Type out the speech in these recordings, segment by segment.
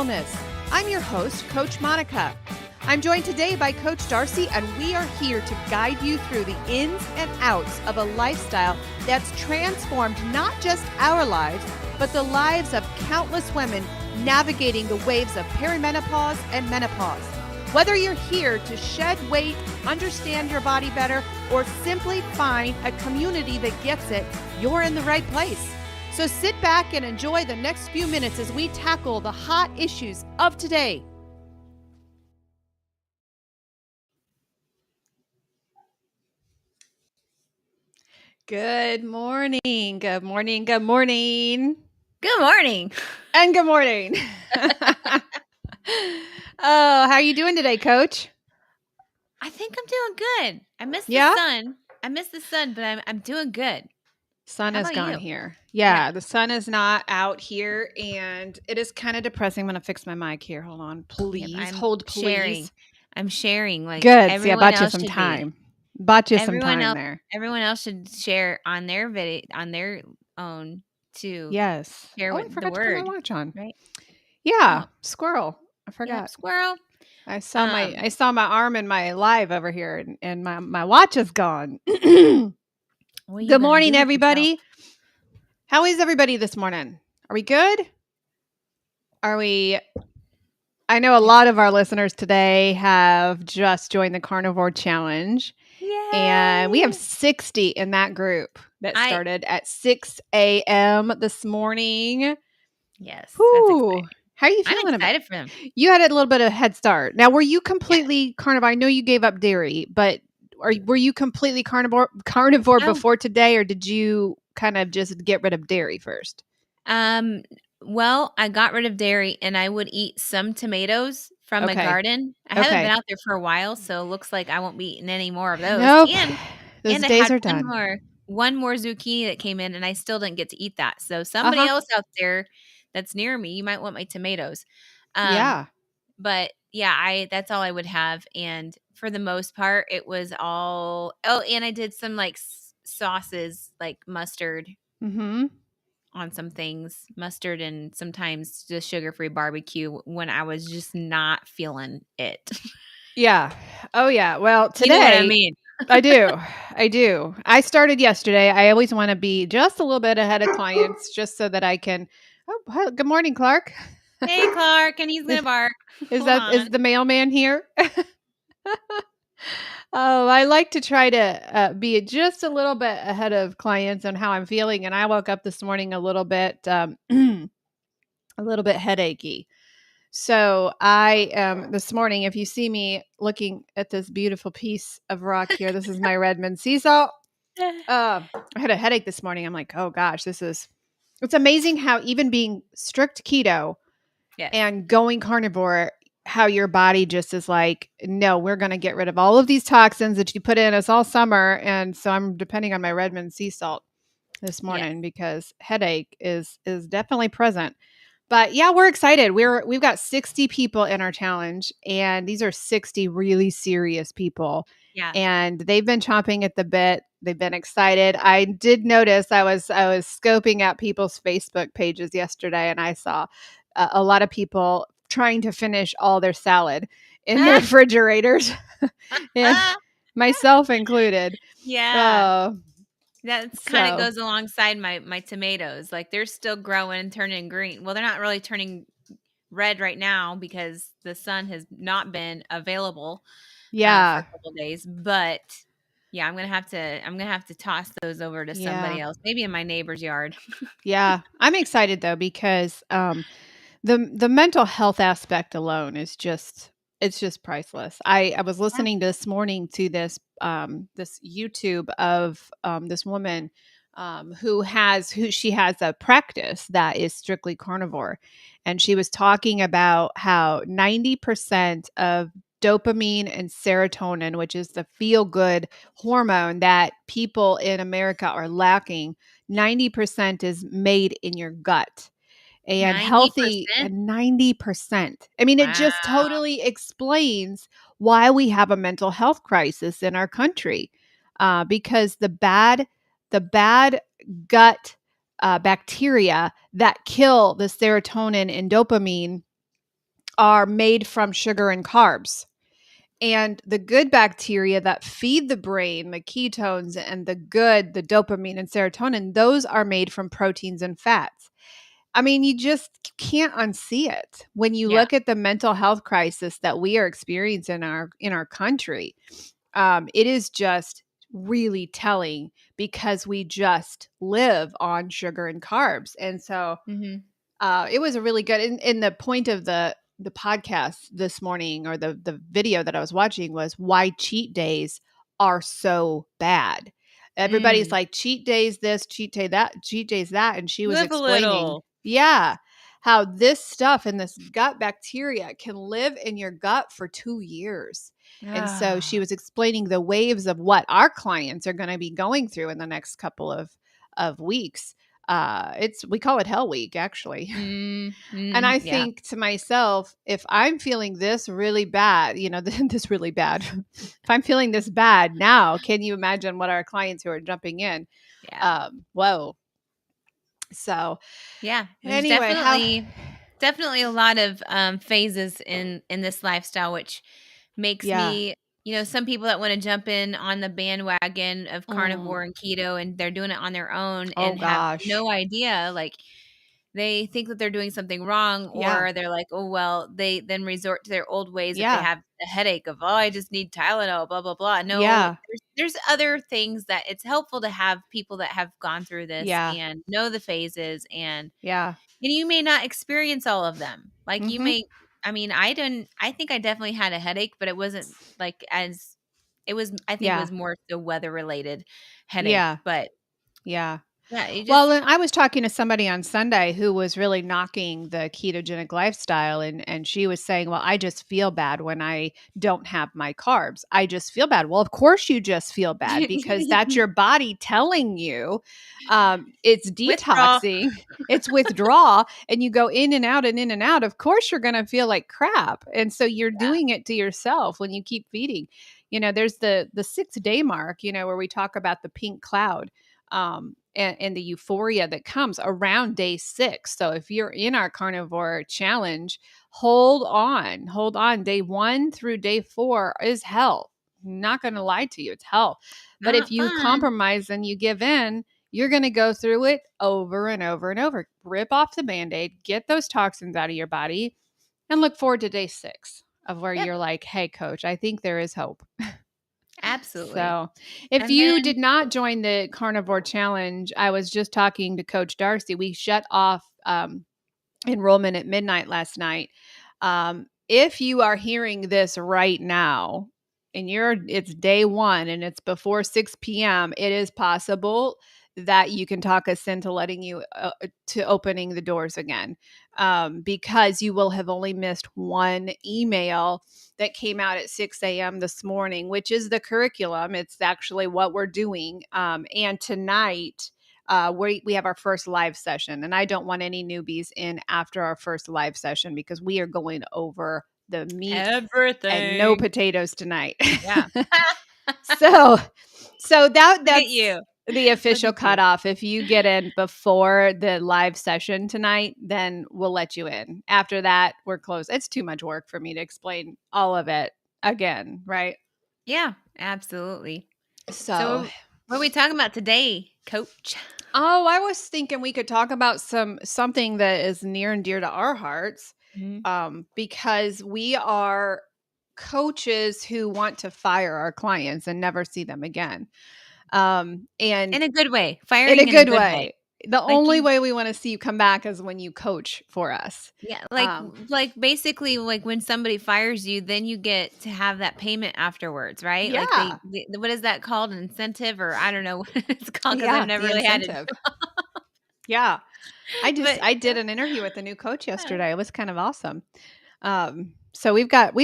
Wellness. I'm your host, Coach Monica. I'm joined today by Coach Darcy, and we are here to guide you through the ins and outs of a lifestyle that's transformed not just our lives, but the lives of countless women navigating the waves of perimenopause and menopause. Whether you're here to shed weight, understand your body better, or simply find a community that gets it, you're in the right place. So sit back and enjoy the next few minutes as we tackle the hot issues of today. Good morning. Good morning. Good morning. Good morning. And good morning. Oh, how are you doing today, Coach? I think I'm doing good. I miss the sun, but I'm doing good. Sun How is about gone you? here. Yeah, the sun is not out here, and it is kind of depressing. I'm going to fix my mic here. Hold on, please. I'm Hold, please. sharing. I'm sharing. Like Good. See, I everyone bought you else some should time. be. Bought you some time there. Everyone else should share on their video, on their own to Yes. share Oh, I what the forgot to put my word, watch on. right? Yeah, Oh, squirrel. I yep, forgot. squirrel. I saw my arm in my live over here, and my watch is gone. What are you Good gonna morning, do with yourself? everybody. How is everybody this morning? Are we good? I know a lot of our listeners today have just joined the Carnivore Challenge. Yay! And we have 60 in that group that started at 6 a.m. this morning. Yes, Whew. that's exciting. How are you I'm feeling about excited for them. You had a little bit of head start. Now, were you completely carnivore? I know you gave up dairy, but were you completely carnivore Oh. before today, or did you kind of just get rid of dairy first? Well, I got rid of dairy and I would eat some tomatoes from my garden. I haven't been out there for a while, so it looks like I won't be eating any more of those. Nope. And Those I days had are done. one more zucchini that came in and I still didn't get to eat that. So somebody else out there that's near me, you might want my tomatoes. Yeah. But yeah, that's all I would have. And for the most part, it was all, and I did some like sauces, like mustard Mm-hmm. on some things, mustard and sometimes just sugar-free barbecue when I was just not feeling it. Yeah. Oh, yeah. Well, today, You know what I mean? I do. I do. I started yesterday. I always want to be just a little bit ahead of clients just so that I can. Oh, hi, good morning, Clark. Hey, Clark, and he's going to bark. Is the mailman here? Oh, I like to try to be just a little bit ahead of clients on how I'm feeling. And I woke up this morning a little bit headachy. So I this morning, if you see me looking at this beautiful piece of rock here, this is my Redmond sea salt. I had a headache this morning. I'm like, oh gosh, it's amazing how even being strict keto and going carnivore, how your body just is like, no, we're going to get rid of all of these toxins that you put in us all summer. And so I'm depending on my Redmond sea salt this morning because headache is definitely present. But yeah, we're excited. We've got 60 people in our challenge, and these are 60 really serious people. Yeah. And they've been chomping at the bit. They've been excited. I did notice I was scoping out people's Facebook pages yesterday, and I saw a lot of people trying to finish all their salad in their refrigerators, and myself included. Yeah. That kind of goes alongside my tomatoes. Like they're still growing and turning green. Well, they're not really turning red right now because the sun has not been available for a couple of days. But yeah, I'm gonna have to toss those over to somebody else, maybe in my neighbor's yard. Yeah, I'm excited though because the mental health aspect alone is just priceless. I was listening this morning to this this YouTube of this woman who she has a practice that is strictly carnivore, and she was talking about how 90% of dopamine and serotonin, which is the feel good hormone that people in America are lacking, 90% is made in your gut. And 90%? healthy 90%. I mean, it just totally explains why we have a mental health crisis in our country, because the bad gut bacteria that kill the serotonin and dopamine are made from sugar and carbs. And the good bacteria that feed the brain, the ketones and the dopamine and serotonin, those are made from proteins and fats. I mean, you just can't unsee it when you Yeah. look at the mental health crisis that we are experiencing in our country. It is just really telling because we just live on sugar and carbs, and so Mhm. it was a really good. In the point of the podcast this morning, or the video that I was watching, was why cheat days are so bad. Everybody's Mm. like, cheat days this, cheat day that, cheat days that, and she was Live a explaining, little. yeah, how this stuff and this gut bacteria can live in your gut for 2 years. And so she Ah. was explaining the waves of what our clients are going to be going through in the next couple of weeks. It's we call it Hell Week, actually. And I Yeah. think to myself, if I'm feeling this really bad, this really bad, if I'm feeling this bad now, can you imagine what our clients who are jumping in? Yeah. Whoa. So Yeah. There's anyway, definitely a lot of phases in this lifestyle, which makes yeah. me, some people that want to jump in on the bandwagon of Mm. carnivore and keto, and they're doing it on their own Oh and have gosh. no idea. Like, they think that they're doing something wrong, Yeah. or they're like, oh, well, they then resort to their old ways if they Yeah. have a headache of, oh, I just need Tylenol, blah, blah, blah. No, Yeah. there's other things that it's helpful to have people that have gone through this Yeah. and know the phases, Yeah. and you may not experience all of them. Like, you Mhm. may, I mean, I think I definitely had a headache, but it wasn't like as, it was, I think it Yeah. was more the weather related headache. Yeah. But Yeah. yeah, you Well, just, then I was talking to somebody on Sunday who was really knocking the ketogenic lifestyle, and she was saying, "Well, I just feel bad when I don't have my carbs. I just feel bad." Well, of course you just feel bad because that's your body telling you it's withdraw. detoxing, it's withdrawal, and you go in and out and in and out. Of course you're going to feel like crap. And so you're Yeah. doing it to yourself when you keep feeding. There's the 6-day mark, where we talk about the pink cloud, and the euphoria that comes around day 6. So if you're in our carnivore challenge, hold on. Day 1 through day 4 is hell. Not going to lie to you, it's hell. But if Not you fun. compromise and you give in, you're going to go through it over and over and over. Rip off the band-aid, get those toxins out of your body, and look forward to day 6 of where Yep. you're like, hey, coach, I think there is hope. Absolutely. So, if And you then did not join the carnivore challenge, I was just talking to Coach Darcy. We shut off enrollment at midnight last night. If you are hearing this right now, and it's day 1 and it's before 6 p.m., it is possible that you can talk us into letting you to opening the doors again, because you will have only missed one email that came out at 6 a.m. this morning, which is the curriculum. It's actually what we're doing. And tonight, we have our first live session, and I don't want any newbies in after our first live session because we are going over the meat and no everything. potatoes tonight. Yeah. so so Look at that's you. the Look official at you. cutoff. If you get in before the live session tonight, then we'll let you in. After that, we're closed. It's too much work for me to explain all of it again, right? Yeah, absolutely. So, So, what are we talking about today, coach? oh, I was thinking we could talk about something that is near and dear to our hearts, Mhm. because we are coaches who want to fire our clients and never see them again. And In a good way. in a Firing in a good good way. way. The Like, only you, way we want to see you come back is when you coach for us. yeah, Um, basically, like, when somebody fires you, then you get to have that payment afterwards, right? Like, yeah, what is that called? An incentive, or I don't know what it's called, because 'cause I've yeah, never the really had to incentive. Yeah, but I did an interview with a new coach yesterday. It was kind of awesome. So we've got.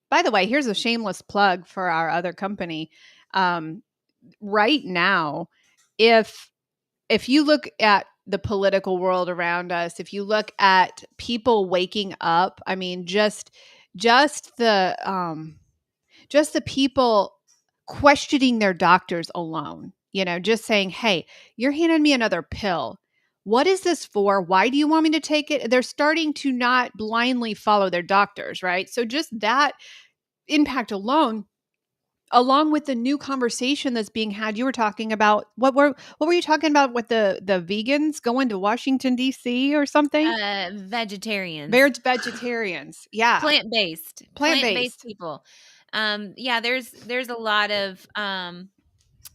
By the way, here's a shameless plug for our other company. Um, right now, if you look at the political world around us, if you look at people waking up, I mean, just the just the people questioning their doctors alone, just saying, "Hey, you're handing me another pill. What is this for? Why do you want me to take it? They're starting to not blindly follow their doctors, right? So just that impact alone, along with the new conversation that's being had. You were talking about what were you talking about with the vegans going to Washington D.C. or something? Vegetarians. Vegetarians. Yeah. Plant-based. Plant-based Plant-based. people. Yeah, there's a lot of,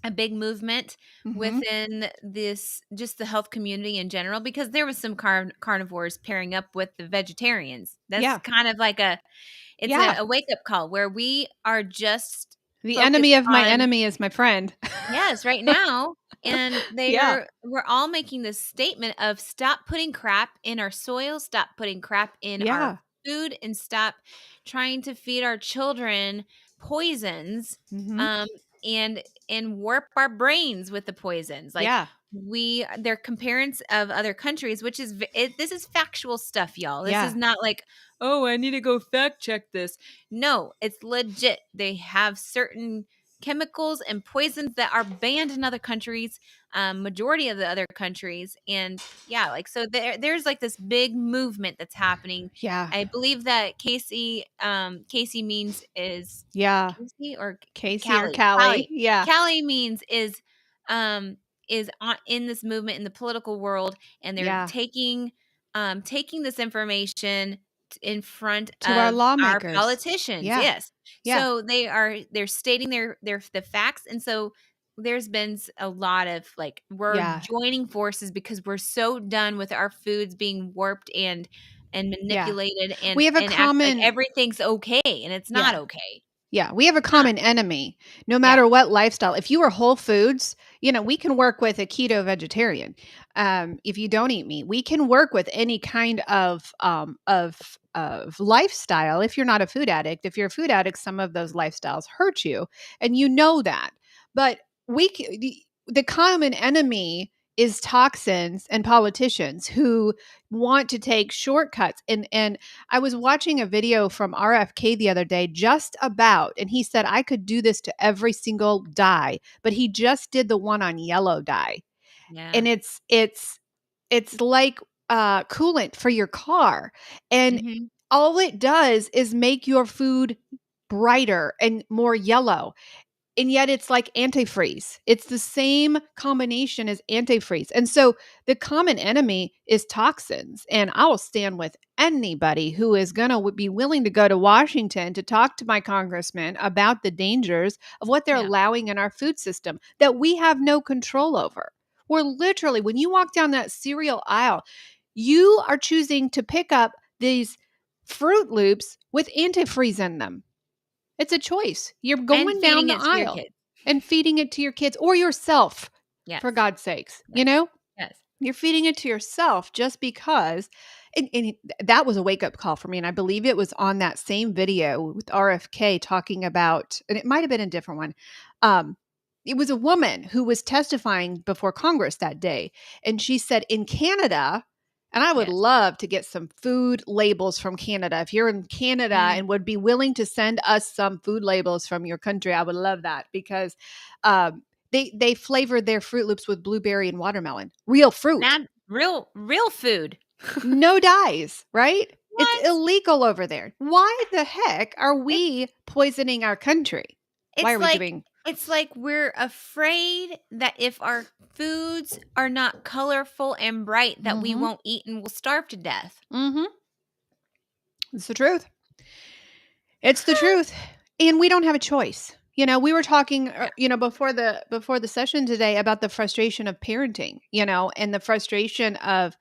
a big movement Mhm. within this just the health community in general, because there was some carnivores pairing up with the vegetarians. That's Yeah. kind of like it's Yeah. a wake-up call where we are just The enemy focused of my on. enemy is my friend. Yes, right now, and Yeah. we're all making this statement of stop putting crap in our soil, stop putting crap in our Yeah. food, and stop trying to feed our children poisons, Mhm. um, and warp our brains with the poisons. Like, Yeah. they're comparison of other countries, which is this is factual stuff, y'all. This is Yeah. not like, oh, I need to go fact check this. No, it's legit. They have certain chemicals and poisons that are banned in other countries, majority of the other countries. And yeah, like, so there's like this big movement that's happening. Yeah. I believe that Casey means is Yeah. Casey or Casey or Callie. Callie. Callie. Yeah. Callie means um is on in this movement in the political world, and they're Yeah. taking this information in front To our of our lawmakers. politicians. Yeah. Yes. Yeah. So they're stating their the facts, and so there's been a lot of like, we're Yeah. joining forces because we're so done with our foods being warped and Yeah. manipulated, We have a and act like common everything's okay, and it's not yeah. okay. Yeah, we have a It's not. common enemy, no Yeah. matter what lifestyle. If you are Whole Foods, we can work with a keto vegetarian. If you don't eat meat, we can work with any kind of lifestyle. If you're not a food addict, if you're a food addict, some of those lifestyles hurt you, and you know that. But the common enemy is toxins and politicians who want to take shortcuts. And I was watching a video from RFK the other day just about, and he said, I could do this to every single dye, but he just did the one on yellow dye. Yeah. And it's like coolant for your car. And Mhm. all it does is make your food brighter and more yellow, and yet it's like antifreeze. It's the same combination as antifreeze. And so the common enemy is toxins. And I'll stand with anybody who is going to be willing to go to Washington to talk to my congressman about the dangers of what they're Yeah. allowing in our food system that we have no control over. We're literally, when you walk down that cereal aisle, you are choosing to pick up these Fruit Loops with antifreeze in them. It's a choice. You're And going down feeding the it to your aisle kids. and feeding it to your kids or yourself, Yes. for God's sakes. Yes. Yes. You're feeding it to yourself just because. And that was a wake up call for me. And I believe it was on that same video with RFK talking about, and it might have been a different one. It was a woman who was testifying before Congress that day. And she said in Canada, and I would Yes. love to get some food labels from Canada. If you're in Canada Mm. and would be willing to send us some food labels from your country, I would love that, because they flavored their Fruit Loops with blueberry and watermelon. Real fruit. Real food. No dyes, right? It's What? illegal over there. Why the heck are It's we poisoning our country? Why it's are we like doing it's like we're afraid that if our foods are not colorful and bright, that we Mhm. won't eat and we'll starve to death. Mhm. It's the truth. It's the truth. And we don't have a choice. We were talking, Yeah. before the session today about the frustration of parenting, and the frustration of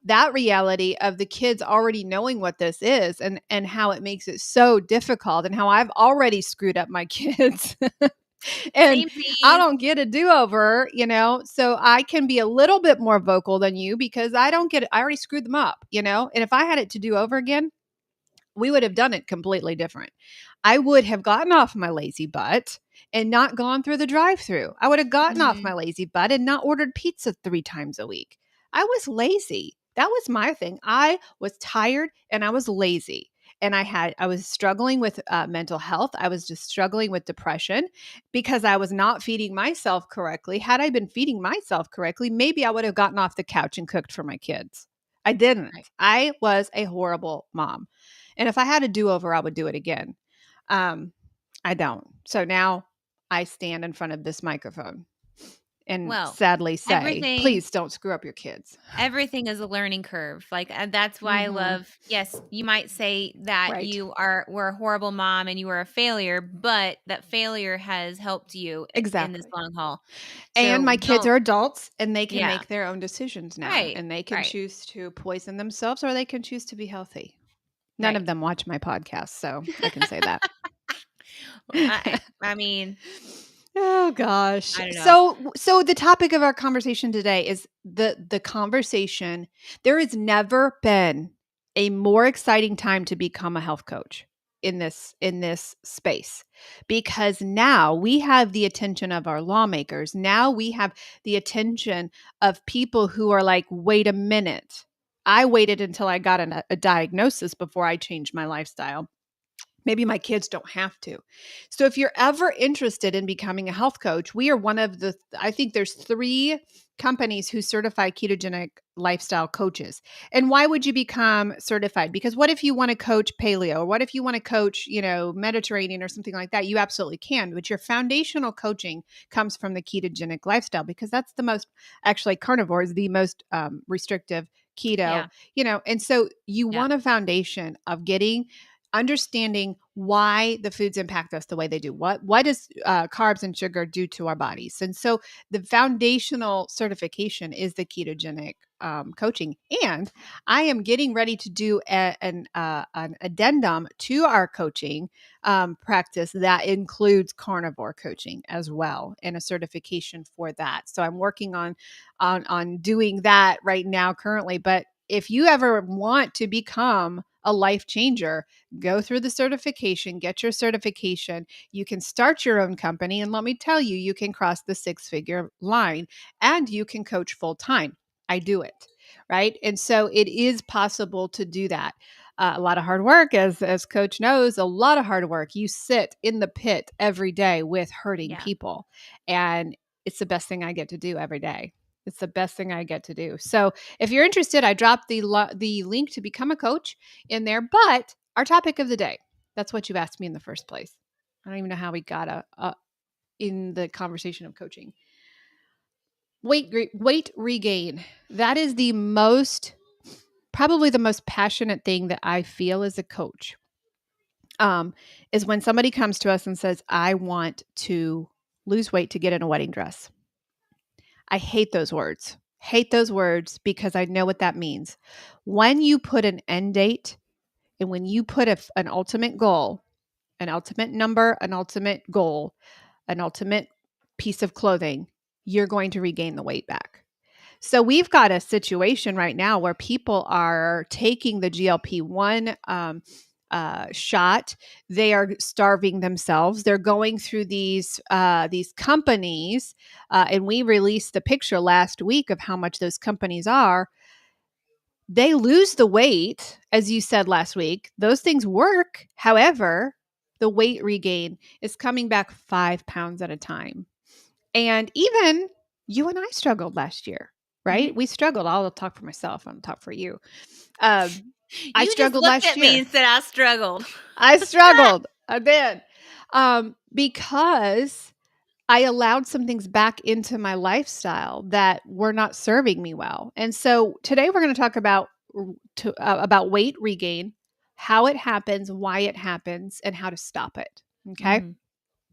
that reality of the kids already knowing what this is, and how it makes it so difficult, and how I've already screwed up my kids. And I Samesies. don't get a do-over, so I can be a little bit more vocal than you, because I already screwed them up, and if I had it to do over again, we would have done it completely different. I would have gotten off my lazy butt and not gone through the drive-through. I would have gotten off my Mhm. lazy butt and not ordered pizza 3 times a week. I was lazy. That was my thing. I was tired and I was lazy. and I was struggling with mental health. I was just struggling with depression because I was not feeding myself correctly. Had I been feeding myself correctly, maybe I would have gotten off the couch and cooked for my kids. I didn't. Right. I was a horrible mom. And if I had a do-over, I would do it again. I don't. So now I stand in front of this microphone and Well, sadly say, everything please don't screw up your kids. everything is a learning curve. Like, and that's why I Mhm. love, yes, you might say that Right. you were a horrible mom and you were a failure, but that failure has helped you in this Exactly. long haul. And So my kids don't are adults and they can yeah. make their own decisions now Right. and they can Right. choose to poison themselves or they can choose to be healthy. None Right. of them watch my podcast, so I can say that. I mean, Oh gosh. I don't know. So the topic of our conversation today is the conversation. There has never been a more exciting time to become a health coach in this space because now we have the attention of our lawmakers. Now we have the attention of people who are like, "Wait a minute. I waited until I got a diagnosis before I changed my lifestyle. Maybe my kids don't have to." So if you're ever interested in becoming a health coach, we are one of the I think there's 3 companies who certify ketogenic lifestyle coaches. And why would you become certified? Because what if you want to coach paleo or what if you want to coach, Mediterranean or something like that? You absolutely can, but your foundational coaching comes from the ketogenic lifestyle because that's the most actually carnivore is the most restrictive keto, Yeah. and so you Yeah. want a foundation of getting understanding why the foods impact us the way they do. What does carbs and sugar do to our bodies? And so the foundational certification is the ketogenic coaching. And I am getting ready to do an addendum to our coaching practice that includes carnivore coaching as well, and a certification for that. So I'm working on doing that right now currently. But if you ever want to become a life changer, go through the certification, get your certification. You can start your own company. And let me tell you, you can cross the 6-figure line and you can coach full time. I do it. Right. And so it is possible to do that. A lot of hard work, as coach knows, a lot of hard work. You sit in the pit every day with hurting Yeah. people. And it's the best thing I get to do every day. It's the best thing I get to do. So if you're interested, I dropped the link to become a coach in there. But our topic of the day, that's what you asked me in the first place. I don't even know how we got in the conversation of coaching. Weight regain. That is probably the most passionate thing that I feel as a coach. Is when somebody comes to us and says, "I want to lose weight to get in a wedding dress." I hate those words. Hate those words because I know what that means. When you put an end date and when you put an ultimate goal, an ultimate number, an ultimate goal, an ultimate piece of clothing, you're going to regain the weight back. So we've got a situation right now where people are taking the GLP-1 shot. They are starving themselves. They're going through these companies, and we released the picture last week of how much those companies are. They lose the weight, as you said last week. Those things work. However, the weight regain is coming back 5 pounds at a time. And even you and I struggled last year, Mhm. right? We struggled. I'll talk for myself. I'm talk for you. Um, I You just struggled looked last at me year. and said I struggled. I struggled. I did. Because I allowed some things back into my lifestyle that were not serving me well. And so today we're going to talk about weight regain, how it happens, why it happens, and how to stop it. Okay? Mhm.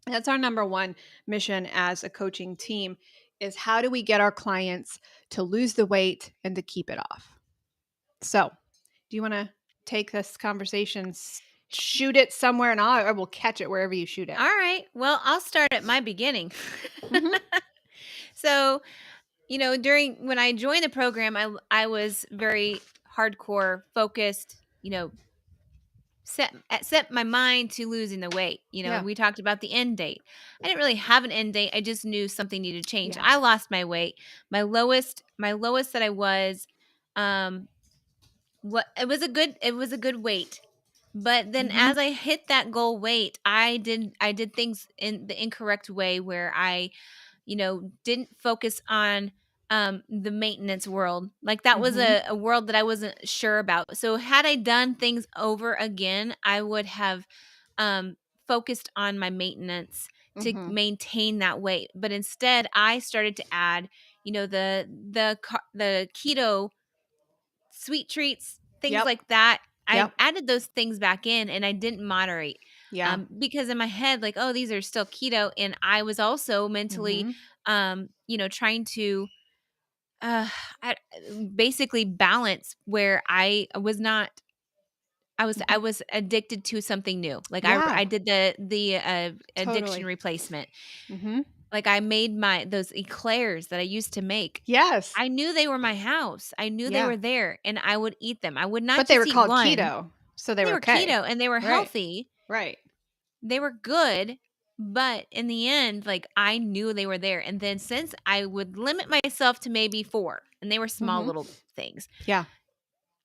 That's our number one mission as a coaching team is how do we get our clients to lose the weight and to keep it off? So, do you want to take this conversation, shoot it somewhere, and I will catch it wherever you shoot it? All right. Well, I'll start at my beginning. Hmm. So, during when I joined the program, I was very hardcore focused, set my mind to losing the weight. Yeah. We talked about the end date. I didn't really have an end date. I just knew something needed to change. Yeah. I lost my weight. My lowest that I was, what it was a good weight, But then Mhm. as I hit that goal weight, I did things in the incorrect way where I, didn't focus on the maintenance world. Like that was Mhm. a world that I wasn't sure about. So had I done things over again, I would have um focused on my maintenance to Mhm. maintain that weight. But instead, I started to add, the keto sweet treats, things Yep. like that. I Yep. added those things back in and I didn't moderate, Yeah. because in my head, like, oh, these are still keto. And I was also mentally, Mhm. trying to uh, I, basically balance where I Mhm. was addicted to something new. Like Yeah. I did the addiction Totally. replacement. Mhm. Like I made those eclairs that I used to make. Yes. I knew they were my house. I knew they Yeah. were there and I would eat them. I would not But they just were eat called one. keto, so they They were were okay. keto and they were Right. healthy. Right. They were good, but in the end, like, I knew they were there. And then since I would limit myself to maybe 4, and they were small Mhm. little things, Yeah.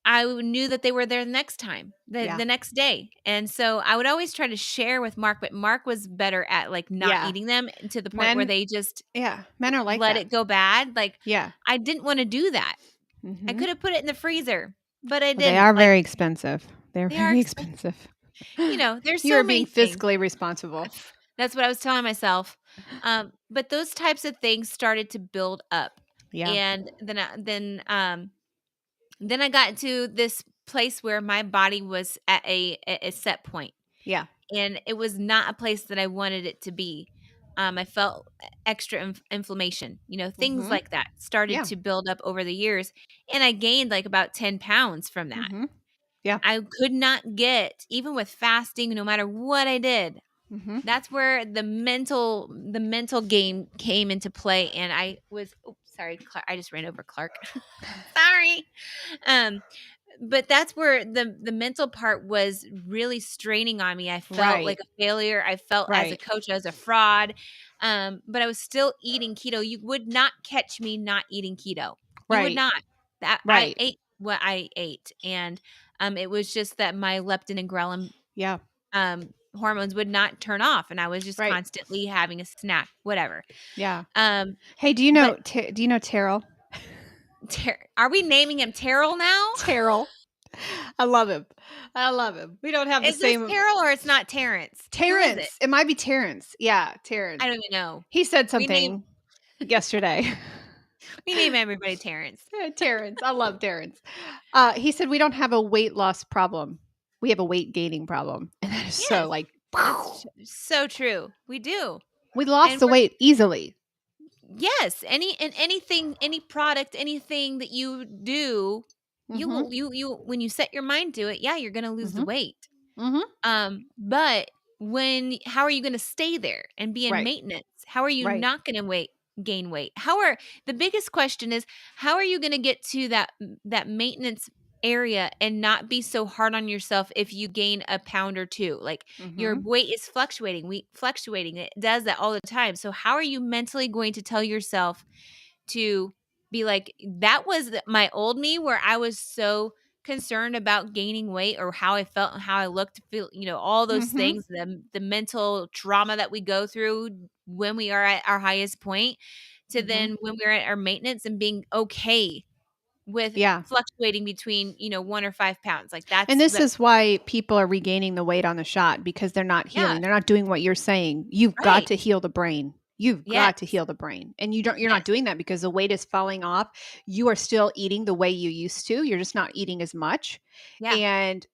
knew that they were there the next time, Yeah. the next day. And so I would always try to share with Mark, but Mark was better at, like, not Yeah. eating them to the point where Men they just yeah, men are like let that. it go bad. Like, Yeah. I didn't wanna do that. I Mhm. could have put it in the freezer, but I Well, they didn't. are Like, very expensive. They're they are very expensive. expensive. There's You so are being many things. fiscally responsible. That's what I was telling myself. But those types of things started to build up, Yeah. and then I got to this place where my body was at a set point, Yeah. and it was not a place that I wanted it to be. I felt extra inflammation, things Mhm. like that started Yeah. to build up over the years, and I gained like about 10 pounds from that. Mhm. Yeah. I could not get, even with fasting, no matter what I did. Mhm. That's where the mental game came into play, and I was oops, sorry, I just ran over Clark. Sorry. Um, but that's where the mental part was really straining on me. I felt like Right. a failure. I felt as a Right. coach as a fraud. But I was still eating keto. You would not catch me not eating keto. You would Right. not. That I Right. ate what I ate, and it was just that my leptin and ghrelin Yeah. hormones would not turn off, and I was just Right. constantly having a snack, whatever. Yeah. Um, Hey, but Do you know Terrell? Are we naming him Terrell now? Terrell. I love him. I love him. We don't have the Is this same Terrell or it's not Terrence? Who is it? Terrence. It might be Terrence. Yeah, I Terrence. don't even know. He said We name something yesterday. we name everybody Terrence. Terrence. I love Terrence. He said we don't have a weight loss problem. We have a weight gaining problem. And that is so Yes, like that's so true. We do, we lost and the weight easily. yes, any product, anything that you do, you Mhm. will you when you set your mind to it, yeah, you're gonna lose the Mhm. weight. Mhm. But how are you gonna stay there and be in Right. maintenance? How are you Right. not gonna gain weight? The biggest question is, how are you gonna get to that maintenance area and not be so hard on yourself if you gain a pound or 2? Like, your Mhm. weight is fluctuating. It does that all the time. So how are you mentally going to tell yourself to be like, that was my old me where I was so concerned about gaining weight or how I felt and how I looked, feel, all those Mhm. things, the mental trauma that we go through when we are at our highest point, to Mhm. then when we're at our maintenance and being okay with Yeah. fluctuating between, 1 or 5 pounds. Like, And that's this the is why people are regaining the weight on the shot because they're not yeah, healing. They're not doing what you're saying. You've got right. to heal the brain. You've got to Yes. heal the brain. And you're not Yes. doing that because the weight is falling off. You are still eating the way you used to. You're just not eating as much. Yeah. And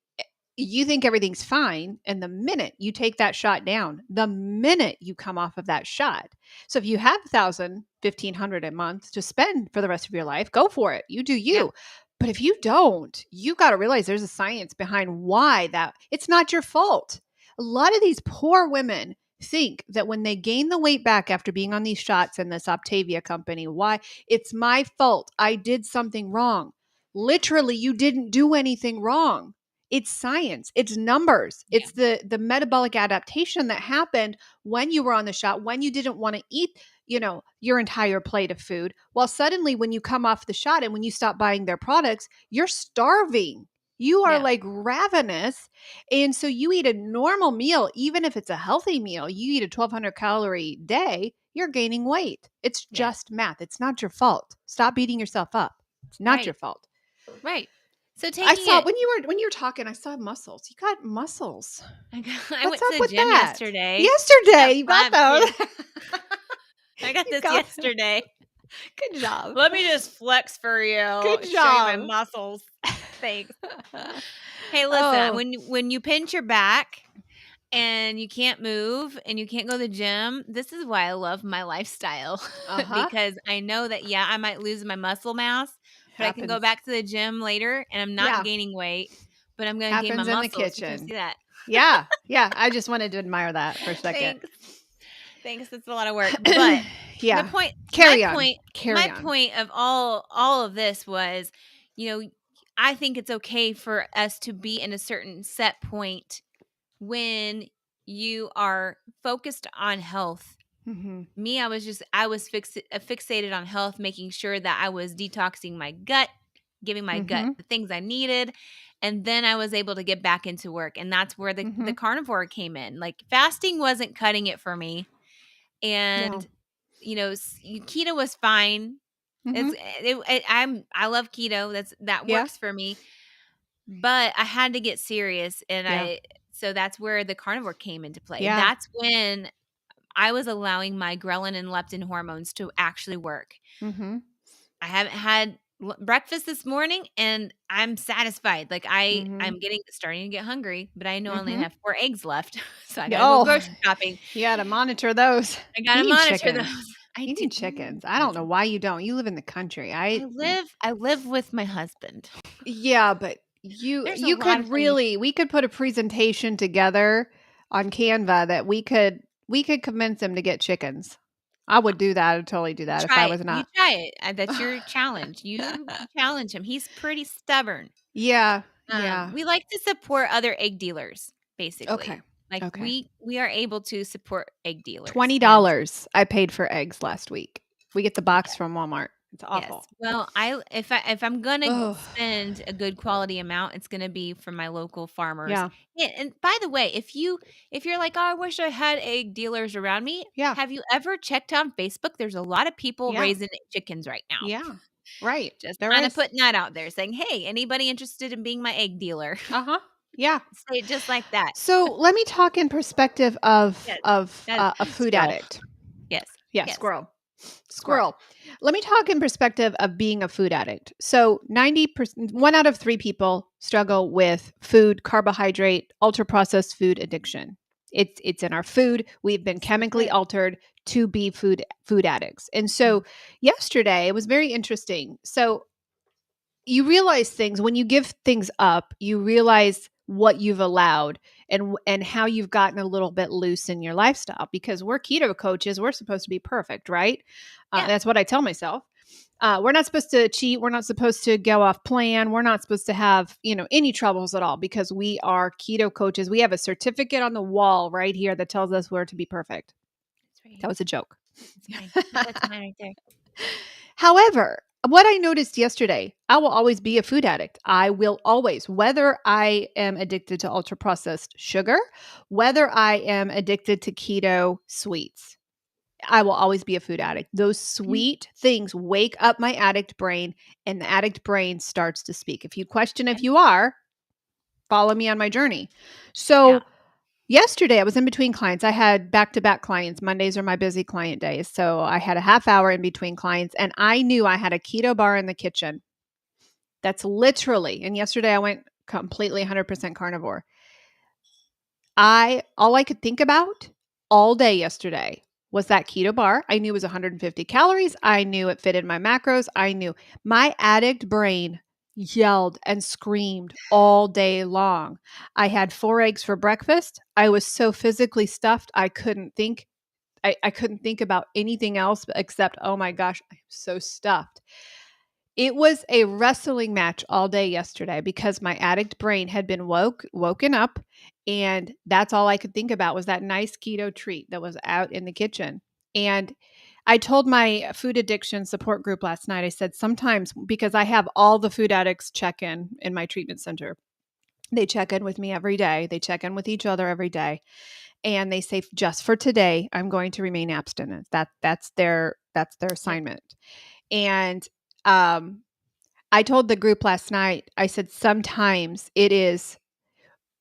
you think everything's fine. And the minute you take that shot down, the minute you come off of that shot. So if you have 1,000, 1,500 a month to spend for the rest of your life, go for it. You do Yeah. you. But if you don't, you got to realize there's a science behind why that it's not your fault. A lot of these poor women think that when they gain the weight back after being on these shots in this Optavia company, why it's my fault. I did something wrong. Literally, you didn't do anything wrong. It's science. It's numbers. Yeah. It's the metabolic adaptation that happened when you were on the shot, when you didn't want to eat, your entire plate of food. Well, suddenly when you come off the shot and when you stop buying their products, you're starving. You are Yeah. like ravenous. And so you eat a normal meal, even if it's a healthy meal, you eat a 1,200 calorie day, you're gaining weight. It's Yeah. just math. It's not your fault. Stop beating yourself up. It's not your Right. fault. Right. So I taking saw it when you were talking, I saw muscles. You got muscles. I What's went to up the with gym that? yesterday. I Yesterday, got you got 5 those. kids. I got You this got yesterday. good job. Let me just flex for you, Good show you my job. muscles. Thanks. Hey, listen, Oh, when you pinch your back and you can't move and you can't go to the gym, this is why I love my lifestyle uh-huh. because I know that I might lose my muscle mass, but I can go Happens. back to the gym later and I'm not Yeah. gaining weight, but I'm going to gain my Happens in the muscles. You can kitchen. see that. Yeah. Yeah. I just wanted to admire that for a second. Thanks. Thanks. It's a lot of work, but the Yeah. point my Carry on. point my Carry on. point of all of this was, you know, I think it's okay for us to be in a certain set point when you are focused on health. Mhm. Me, I was fixated on health, making sure that I was detoxing my gut, giving my gut Mhm. the things I needed, and then I was able to get back into work. And that's where the Mhm. carnivore came in. Like fasting wasn't cutting it for me, Yeah. and keto was fine. Mhm. I love keto. That Yeah. works for me, but I had to get serious, and Yeah. so that's where the carnivore came into play. Yeah. That's when I was allowing my ghrelin and leptin hormones to actually work. Mhm. I haven't had breakfast this morning, and I'm satisfied. Like Mhm. I'm starting to get hungry, but I know I only Mhm. have 4 eggs left, so I Yeah, gotta go oh, grocery shopping. you gotta monitor those. I You gotta need monitor chickens. those. I You do. need chickens. I don't know why you don't. You live in the country. I live with my husband. Yeah, but you There's a you lot of could things. really we could put a presentation together on Canva that we could convince him to get chickens. I would do that. I'd totally do that if I was You not. try it. That's your challenge. You challenge him. He's pretty stubborn. Yeah, yeah. We like to support other egg dealers, Okay. basically. Like Okay. we are able to support egg dealers, and $20 I paid for eggs last week. We get the box from Walmart. It's yes. awful. Well, if I'm gonna Oh, spend a good quality amount, it's gonna be from my local farmers. yeah. And by the way, if you're like, oh, I wish I had egg dealers around me, Yeah. have you ever checked on Facebook? There's a lot of people Yeah. raising chickens right now. Yeah. Right. Just There kind of is. putting that out there, saying, hey, anybody interested in being my egg dealer? Uh-huh. Yeah. Say it just like that. So let me talk in perspective of Yes. of That a food squirrel. addict. Yes. Yeah, Yes. squirrel. Squirrel. Squirrel. Let me talk in perspective of being a food addict. So 90%, 1 out of 3 people struggle with food, carbohydrate, ultra processed food addiction. It's in our food. We've been So chemically good. altered to be food addicts. And Mm. so yesterday it was very interesting. So you realize things when you give things up, you realize what you've allowed and how you've gotten a little bit loose in your lifestyle because we're keto coaches, we're supposed to be perfect, right? Yeah. That's what I tell myself. We're not supposed to cheat, we're not supposed to go off plan, we're not supposed to have any troubles at all because we are keto coaches. We have a certificate on the wall right here that tells us we're to be perfect. That's right. That was a joke. That's mine. That's mine right there. However, what I noticed yesterday, I will always be a food addict. I will always, whether I am addicted to ultra processed sugar, whether I am addicted to keto sweets, I will always be a food addict. Those Mhm. sweet things wake up my addict brain, and the addict brain starts to speak. If you question Yeah. if you are, follow me on my journey. Yeah. So, yesterday, I was in between clients. I had back to back clients. Mondays are my busy client days. So I had a half hour in between clients, and I knew I had a keto bar in the kitchen. That's literally, and yesterday I went completely 100% carnivore. All I could think about all day yesterday was that keto bar. I knew it was 150 calories. I knew it fitted my macros. I knew my addict brain yelled and screamed all day long. I had 4 eggs for breakfast. I was so physically stuffed, I couldn't think. I couldn't think about anything else except, oh my gosh, I'm so stuffed. It was a wrestling match all day yesterday because my addict brain had been woken up, and that's all I could think about was that nice keto treat that was out in the kitchen. And I told my food addiction support group last night, I said, sometimes because I have all the food addicts check in my treatment center. They check in with me every day. They check in with each other every day. And they say, just for today, I'm going to remain abstinent. That's their Yep. assignment. And um, I told the group last night, I said, sometimes it is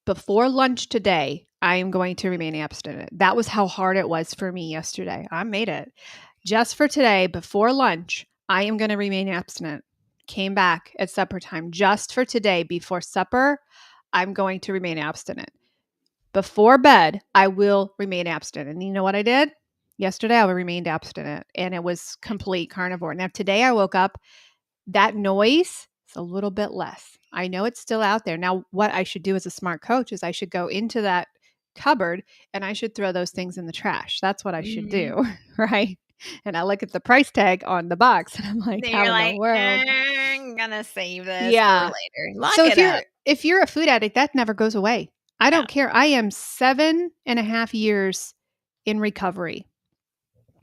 before lunch today, I am going to remain abstinent. That was how hard it was for me yesterday. I made it. Just for today, before lunch, I am going to remain abstinent. Came back at supper time. Just for today, before supper, I'm going to remain abstinent. Before bed, I will remain abstinent. And you know what I did? Yesterday, I remained abstinent and it was complete carnivore. Now, today I woke up, that noise is a little bit less. I know it's still out there. Now, what I should do as a smart coach is I should go into that cupboard and I should throw those things in the trash. That's what I should Mhm. do, right? And I look at the price tag on the box and I'm like, Then how you're in the like, world? I'm gonna save this for Yeah. later. So Lock it up. if you're a food addict, that never goes away. I Yeah. don't care. I am 7.5 years in recovery.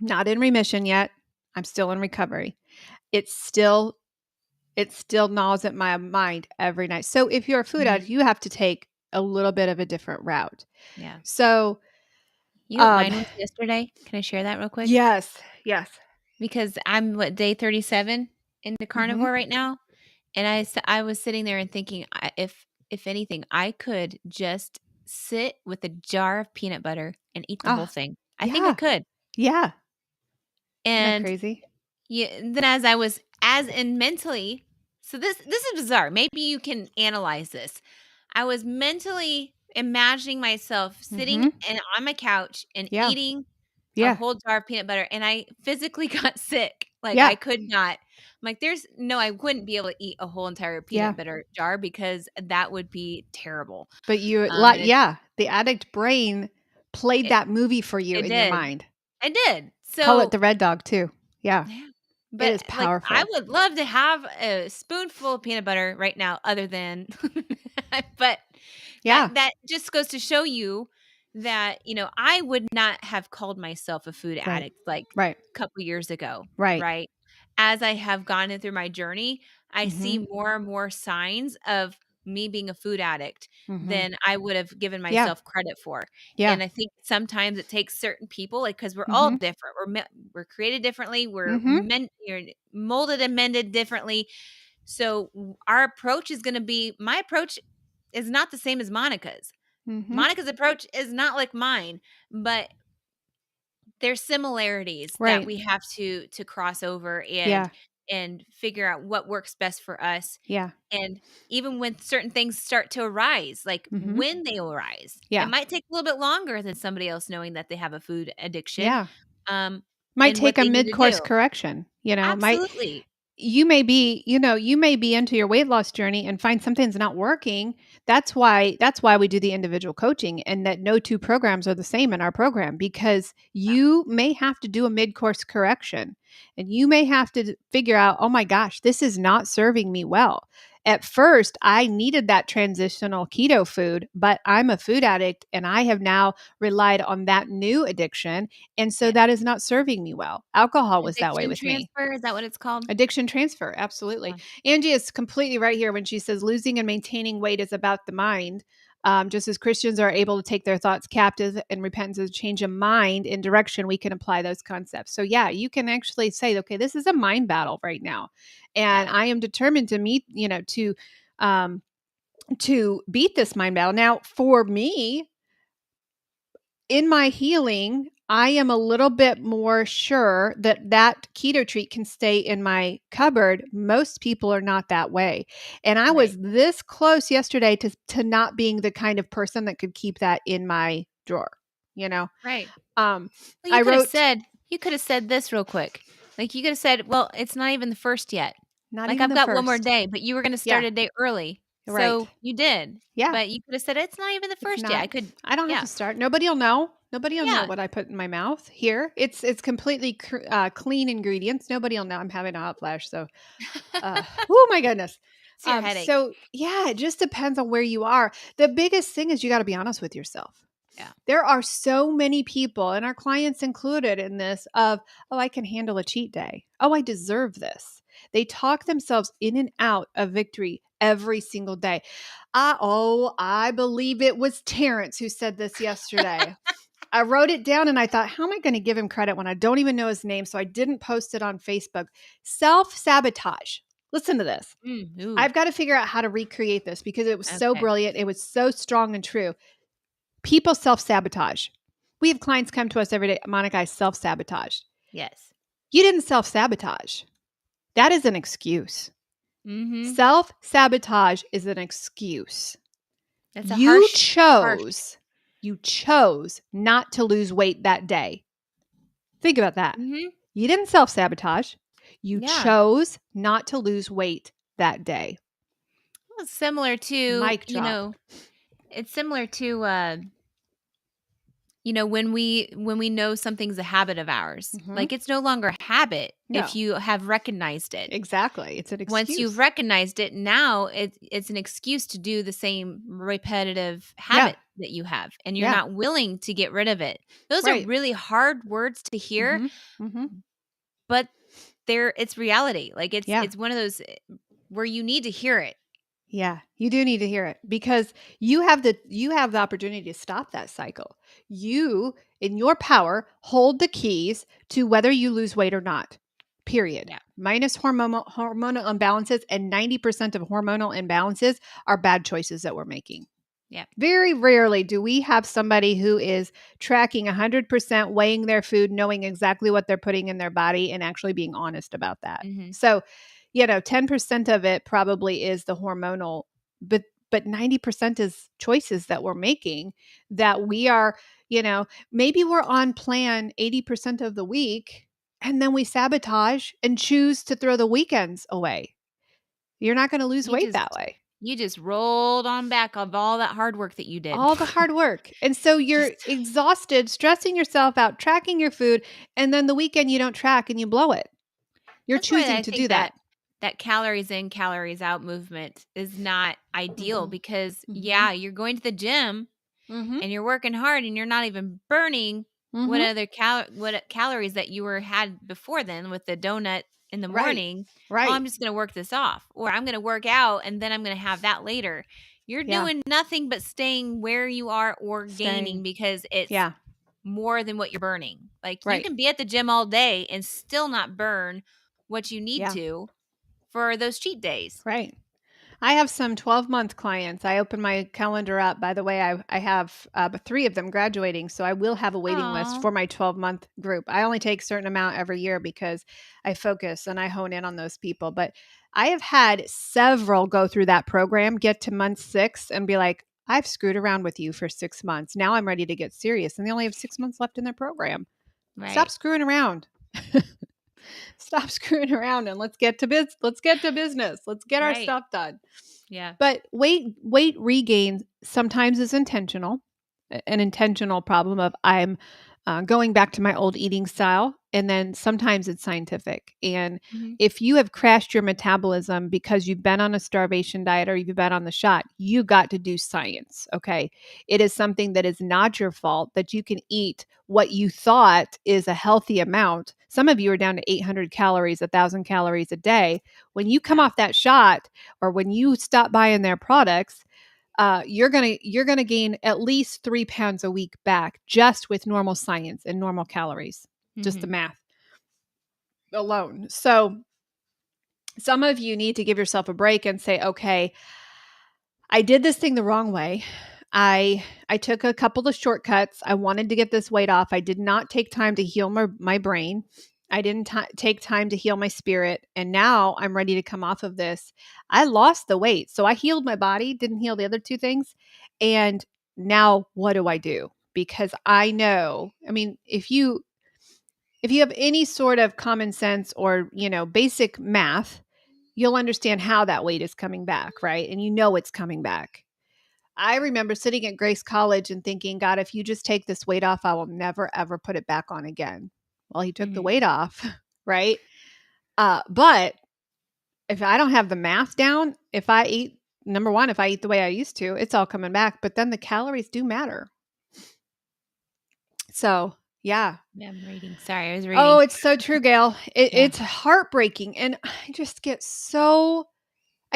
Not in remission yet. I'm still in recovery. It's still it still gnaws at my mind every night. So if you're a food addict, Mhm. you have to take a little bit of a different route. Yeah. So, You know what um, mine was yesterday? Can I share that real quick? yes, yes. Because I'm day 37 into Mhm. carnivore right now, and I was sitting there and thinking, if anything, I could just sit with a jar of peanut butter and eat the whole Ah, thing. I think I yeah, could. yeah. Isn't that And crazy? yeah, then as I was as in mentally, so this is bizarre. Maybe you can analyze this. I was mentally imagining myself sitting Mhm. on my couch and Yeah, eating a yeah, whole jar of peanut butter, and I physically got sick. Like, I yeah, could not. I'm like, there's no, I wouldn't be able to eat a whole entire yeah. peanut butter jar because that would be terrible. But you And yeah, the addict brain played it that movie for you it in your did. mind. I did. Call it So the red dog too. Yeah, yeah. it But, is like, I powerful. would love to have a spoonful of peanut butter right now other than but Yeah, that just goes to show you that, I would not have called myself a food right, addict, like, right, a couple years ago, right. right? As I have gone in through my journey, I see Mhm, more and more signs of me being a food addict mhm. than I would have given Yeah, myself credit for. yeah. And I think sometimes it takes certain people, like, because 'cause we're all Mhm, different. We're created differently. mhm, You're molded and mended differently. So our approach is going to be my approach is not the same as Monica's. mhm. Monica's approach is not like mine, but there's similarities that Right. we have to cross over Yeah, and figure out what works best for us. yeah. And even when certain things start to arise, like Mhm. when they arise, it Yeah, might take a little bit longer than somebody else knowing that they have a food addiction, yeah. um, Might and take what a they need to mid-course do. correction, might Absolutely. you may be into your weight loss journey and find something's not working. That's why we do the individual coaching and that no two programs are the same in our program because Yeah. you may have to do a mid-course correction and you may have to figure out, "Oh my gosh, this is not serving me well." At first, I needed that transitional keto food, but I'm a food addict and I have now relied on that new addiction, and so Yeah. that is not serving me well. Alcohol was that way Addiction with me. transfer, is that what it's called? Addiction transfer, absolutely. Yeah. Angie is completely right here when she says losing and maintaining weight is about the mind. Just as Christians are able to take their thoughts captive and repentance is a change of mind in direction, we can apply those concepts. So, yeah, you can actually say, okay, this is a mind battle right now. And Yeah. I am determined to um, to beat this mind battle. Now, for me, in my healing, I am a little bit more sure that that keto treat can stay in my cupboard. Most people are not that way. And I Right. was this close yesterday to not being the kind of person that could keep that in my drawer, you know. Right. Um Well, I wrote you could have said this real quick. Like, you could have said, "Well, it's not even the first yet. not Like, even I've the got one more first. day," but you were gonna start Yeah, a day early. right. So, you did. Yeah, But you could have said, "It's not even the it's first yet." not. I could I don't have yeah. to start. Nobody'll know. Nobody'll know Yeah. what I put in my mouth here. It's completely clean ingredients. Nobody'll know. I'm having a hot flash, so oh my goodness. It's your headache. So yeah, it just depends on where you are. The biggest thing is you got to be honest with yourself. Yeah. There are so many people, and our clients included in this, of, oh, I can handle a cheat day. Oh, I deserve this. They talk themselves in and out of victory every single day. I believe it was Terrence who said this yesterday. I wrote it down and I thought, how am I going to give him credit when I don't even know his name? So I didn't post it on Facebook. Self-sabotage. Listen to this. Ooh. I've got to figure out how to recreate this because it was so Okay. brilliant. It was so strong and true. People self-sabotage. We have clients come to us every day. Monica, I self-sabotaged. Yes. You didn't self-sabotage. That is an excuse. Mm-hmm. Self-sabotage is an excuse. That's a You harsh. chose not to lose weight that day. Think about that. Mm-hmm. You didn't self-sabotage. You Yeah. chose not to lose weight that day. Well, it's similar to, Mic drop. it's similar to, when we know something's a habit of ours. Mm-hmm. Like, it's no longer a habit if No, you have recognized it. exactly. It's an Once you've excuse. recognized it, now it's an excuse to do the same repetitive Yeah. habit that you have, and you're Yeah. not willing to get rid of it. Those are Right. really hard words to hear, Mm-hmm. Mm-hmm. but it's reality. Like, Yeah. it's one of those where you need to hear it. Yeah, you do need to hear it because you have the opportunity to stop that cycle. You, in your power, hold the keys to whether you lose weight or not. Period. Yeah. Minus hormonal imbalances, and 90% of hormonal imbalances are bad choices that we're making. Yeah. Very rarely do we have somebody who is tracking 100%, weighing their food, knowing exactly what they're putting in their body, and actually being honest about that. Mhm. So, 10% of it probably is the hormonal, but 90% is choices that we're making that we are, maybe we're on plan 80% of the week and then we sabotage and choose to throw the weekends away. You're not going to lose You weight just that way. you just rolled on back of all that hard work that you did. All the hard work. And so you're Just exhausted, stressing yourself out, tracking your food, and then the weekend you don't track and you blow it. You're That's why choosing I to think do that. that calories in, calories out movement is not ideal Mhm. because, Mhm. yeah, you're going to the gym Mhm. and you're working hard and you're not even burning what Mhm. other calories that you were had before then with the donut in the Right. morning. Oh, Right. I'm just going to work this off, or I'm going to work out and then I'm going to have that later. You're Yeah. doing nothing but staying where you are or gaining Staying. because it's Yeah. more than what you're burning. Like, you Right. can be at the gym all day and still not burn what you need Yeah. to for those cheat days. Right. I have some 12-month clients. I open my calendar up. By the way, I have 3 of them graduating. So I will have a waiting list Oh, for my 12-month group. I only take a certain amount every year because I focus and I hone in on those people. But I have had several go through that program, get to month 6 and be like, I've screwed around with you for 6 months. Now I'm ready to get serious. And they only have 6 months left in their program. Stop right, screwing around. Stop screwing around and let's get to business. Let's get our right. stuff done. Yeah. But weight regain sometimes is intentional, an intentional problem of I'm going back to my old eating style, and then sometimes it's scientific. And Mhm. if you have crashed your metabolism because you've been on a starvation diet or you've been on the shot, you got to do science. Okay, it is something that is not your fault that you can eat what you thought is a healthy amount. Some of you are down to 800 calories, 1,000 calories a day. When you come Yeah. off that shot, or when you stop buying their products, you're gonna gain at least 3 pounds a week back just with normal science and normal calories, just the Mhm. math alone. So some of you need to give yourself a break and say, okay, I did this thing the wrong way. I took a couple of shortcuts. I wanted to get this weight off. I did not take time to heal my brain. I didn't take time to heal my spirit. And now I'm ready to come off of this. I lost the weight. So I healed my body, didn't heal the other 2 things. And now what do I do? Because I know, I mean, if you have any sort of common sense or, basic math, you'll understand how that weight is coming back, right? And you know it's coming back. I remember sitting at Grace College and thinking, God, if you just take this weight off, I will never, ever put it back on again. Well, he took the Mhm. weight off, right? But if I don't have the math down, if I eat, number one, if I eat the way I used to, it's all coming back. But then the calories do matter. So, Yeah. Yeah, I'm reading. Sorry, I was Oh, reading. it's so true, Gail. Yeah. It's heartbreaking, and I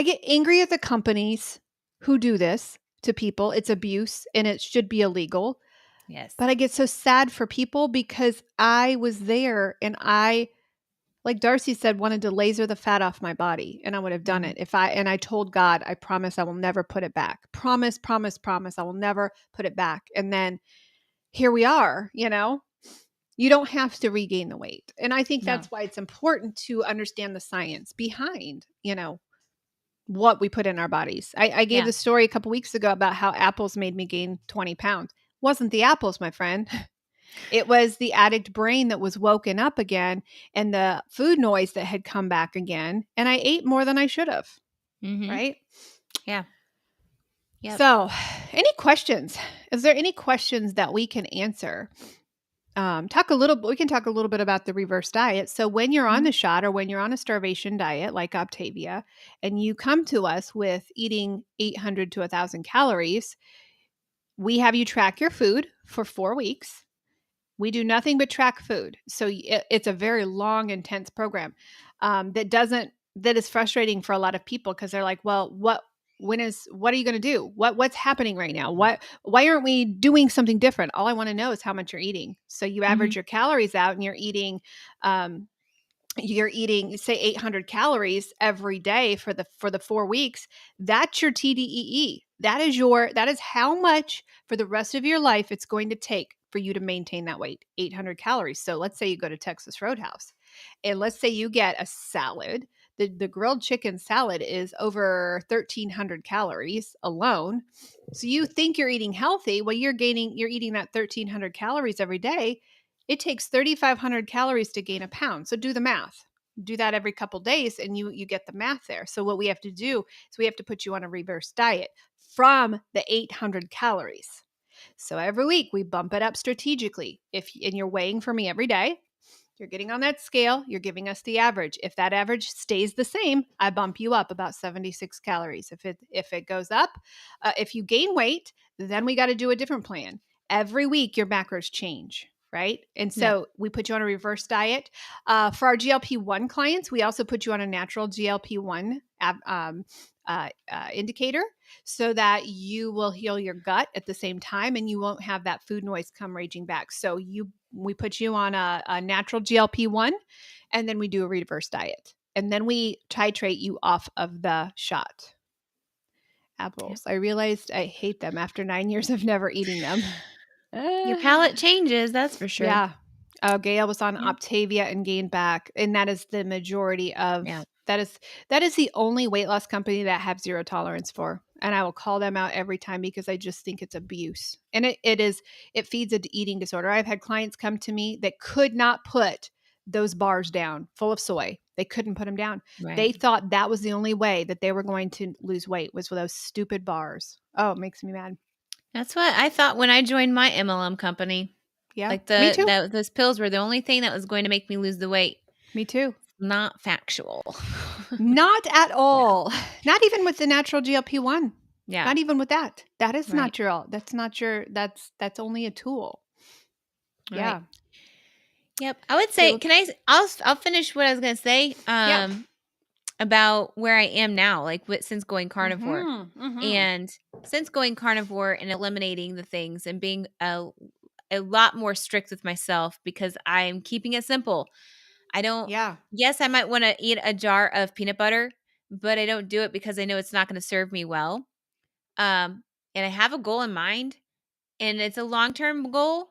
get angry at the companies who do this to people. It's abuse, and it should be illegal. Yes. But I get so sad for people because I was there, and I, like Darcy said, wanted to laser the fat off my body, and I would have done Mhm. it if I told God, I promise I will never put it back. Promise, promise, promise, I will never put it back. And then here we are, you know? You don't have to regain the weight. And I think No. that's why it's important to understand the science behind, what we put in our bodies. I gave Yeah. the story a couple weeks ago about how apples made me gain 20 pounds. Wasn't the apples, my friend. It was the addict brain that was woken up again and the food noise that had come back again. And I ate more than I should have. Mhm. Right. Yeah. Yep. So, any questions? Is there any questions that we can answer? We can talk a little bit about the reverse diet. So when you're on Mhm. the shot or when you're on a starvation diet like Octavia and you come to us with eating 800 to 1000 calories, we have you track your food for 4 weeks. We do nothing but track food. So it's a very long, intense program that is frustrating for a lot of people because they're like, well, what are you going to do? What's happening right now? Why aren't we doing something different? All I want to know is how much you're eating. So you average Mhm. your calories out and um, you're eating say 800 calories every day for the 4 weeks. That's your TDEE. That is how much for the rest of your life it's going to take for you to maintain that weight, 800 calories. So let's say you go to Texas Roadhouse and let's say you get a salad. The grilled chicken salad is over 1300 calories alone. So you think you're eating healthy. Well, you're eating that 1300 calories every day. It takes 3,500 calories to gain a pound. So do the math. Do that every couple days and you get the math there. So what we have to do is we have to put you on a reverse diet from the 800 calories. So every week we bump it up strategically. And you're weighing for me every day, you're getting on that scale, you're giving us the average. If that average stays the same, I bump you up about 76 calories. If it goes up, if you gain weight, then we got to do a different plan. Every week your macros change, right? And Yeah. so we put you on a reverse diet. For our GLP-1 clients, we also put you on a natural GLP-1 indicator so that you will heal your gut at the same time and you won't have that food noise come raging back. So we put you on a natural GLP-1 and then we do a reverse diet. And then we titrate you off of the shot. Yep. Apples. I realized I hate them after 9 years of never eating them. Your palate changes, that's for sure. Yeah. Gail was on Yep. Optavia and gained back, and that is the majority of Yeah. that is the only weight loss company that I have zero tolerance for, and I will call them out every time because I just think it's abuse, and it feeds an eating disorder. I've had clients come to me that could not put those bars down full of soy. They couldn't put them down. Right. They thought that was the only way that they were going to lose weight was with those stupid bars. Oh, it makes me mad. That's what I thought when I joined my MLM company. Yeah, Like me too. those pills were the only thing that was going to make me lose the weight. Me too. Not factual. Not at Yeah. all. Not even with the natural GLP-1. Yeah. Not even with that. That is Right. not your all. That's only a tool. Right. Yeah. Yep. I would Okay, say well, can I'll finish what I was going to say yeah. about where I am now since going carnivore. Mhm. Mhm. And since going carnivore and eliminating the things and being a lot more strict with myself because I'm keeping it simple. I don't Yeah. yes, I might want to eat a jar of peanut butter, but I don't do it because I know it's not going to serve me well. And I have a goal in mind, and it's a long-term goal,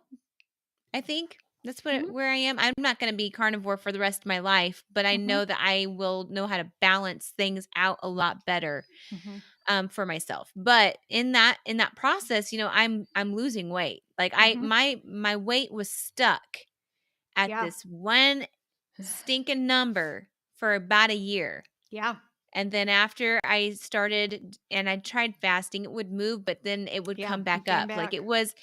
I think. That's Mhm. where I am. I'm not going to be carnivore for the rest of my life, but I Mhm. know that I will know how to balance things out a lot better Mhm. for myself. But in that process, I'm losing weight. Like I Mhm. my weight was stuck at Yeah. this one stinking number for about a year. Yeah. And then after I started and I tried fasting, it would move, but then it would Yeah. come You back came up. Like back. it was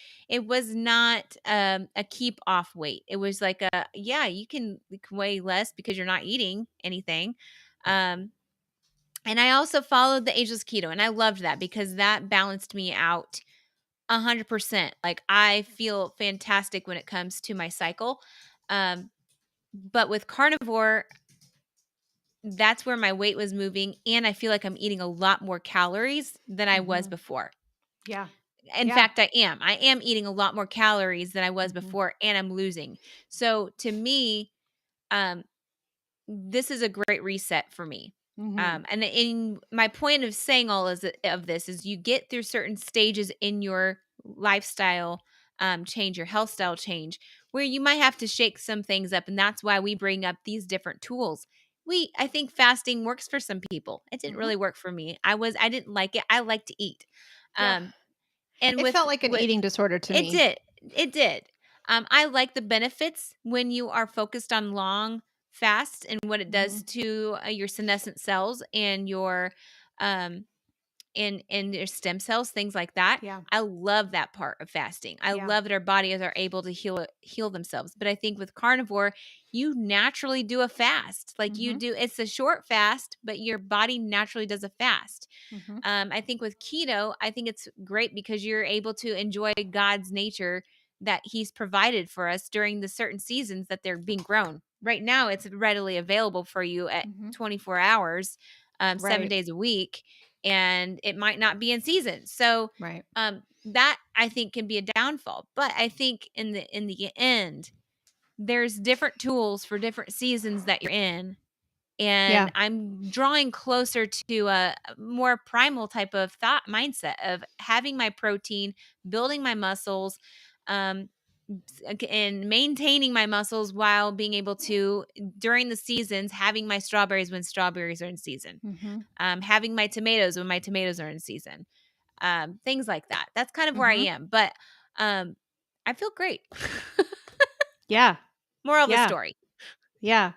not a keep off weight. It was like yeah, you can weigh less because you're not eating anything. Um and I also followed the ageless keto, and I loved that because that balanced me out 100%. Like, I feel fantastic when it comes to my cycle. But with carnivore, that's where my weight was moving, and I feel like I'm eating a lot more calories than I was Mhm. before. Yeah. In Yeah. fact, I am. I am eating a lot more calories than I was Mhm. before, and I'm losing. So to me, um, this is a great reset for me. Mhm. And in my point of saying all of this is you get through certain stages in your lifestyle change, your health style change, where you might have to shake some things up, and that's why we bring up these different tools. I think fasting works for some people. It didn't Mhm. really work for me. I didn't like it. I like to eat. Yeah. Um, and It felt like an with eating disorder to it me. did. It did. I like the benefits when you are focused on long fasts and what it does Mhm. to your senescent cells and your um and your stem cells, things like that. Yeah. I love that part of fasting. I Yeah. love that our bodies are able to heal themselves. But I think with carnivore, you naturally do a fast. Like you Mhm. do, it's a short fast, but your body naturally does a fast. Mhm. I think with keto, I think it's great because you're able to enjoy God's nature that He's provided for us during the certain seasons that they're being grown. Right now, it's readily available for you at Mhm. 24 hours, 7 Right. days a week, and it might not be in season. So Right. that I think can be a downfall. But I think in the end, there's different tools for different seasons that you're in, and Yeah. I'm drawing closer to a more primal type of thought mindset of having my protein, building my muscles, um, and maintaining my muscles while being able to during the seasons having my strawberries when strawberries are in season, Mhm. having my tomatoes when my tomatoes are in season, things like that. That's kind of where I Mhm. am, but um, I feel great. Yeah. Moral of the Yeah. story. Yeah.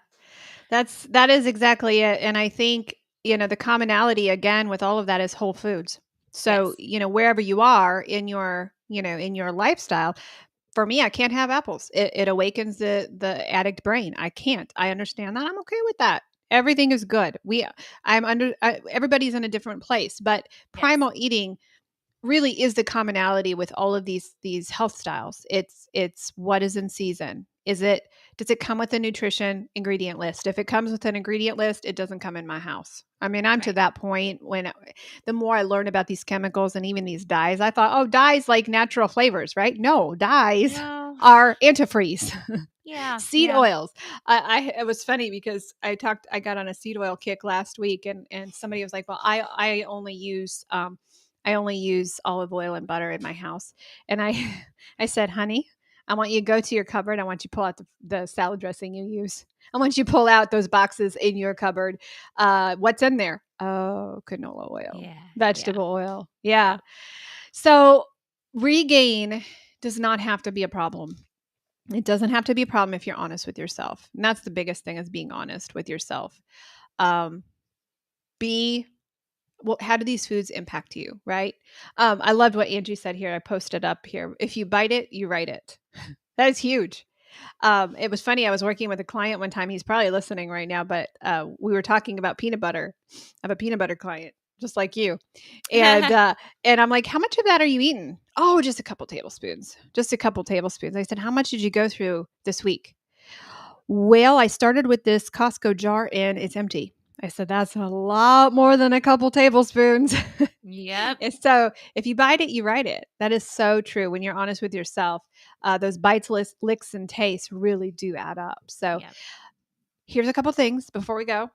That is exactly it, and I think, the commonality again with all of that is whole foods. So, Yes. wherever you are in your, in your lifestyle, for me, I can't have apples. It awakens the addict brain. I can't. I understand that. I'm okay with that. Everything is good. Everybody's in a different place, but Yes. primal eating really is the commonality with all of these health styles. It's what is in season. Does it come with a nutrition ingredient list? If it comes with an ingredient list, it doesn't come in my house. I mean, I'm to Right. that point when the more I learn about these chemicals and even these dyes, I thought, oh, dyes like natural flavors, right? No, dyes No. are antifreeze. Yeah. Seed Yeah. oils. It was funny because I got on a seed oil kick last week, and somebody was like, well, I only use olive oil and butter in my house. And I I said, honey, I want you to go to your cupboard. I want you to pull out the salad dressing you use. I want you to pull out those boxes in your cupboard. What's in there? Oh, canola oil, Yeah. Yeah. vegetable oil. Yeah. Yeah. So regain does not have to be a problem. It doesn't have to be a problem if you're honest with yourself. And that's the biggest thing, is being honest with yourself. Um, be Well, how do these foods impact you, right? I loved what Angie said here. I posted up here. If you bite it, you write it. That is huge. It was funny. I was working with a client one time. He's probably listening right now, but we were talking about peanut butter. I have a peanut butter client, just like you, and and I'm like, "How much of that are you eating?" "Oh, just a couple tablespoons. Just a couple tablespoons." I said, "How much did you go through this week?" "Well, I started with this Costco jar and it's empty." I said, "That's a lot more than a couple tablespoons." Yep. And so, if you bite it, you write it. That is so true. When you're honest with yourself, those bites, licks, and tastes really do add up. So, Yep. here's a couple things before we go.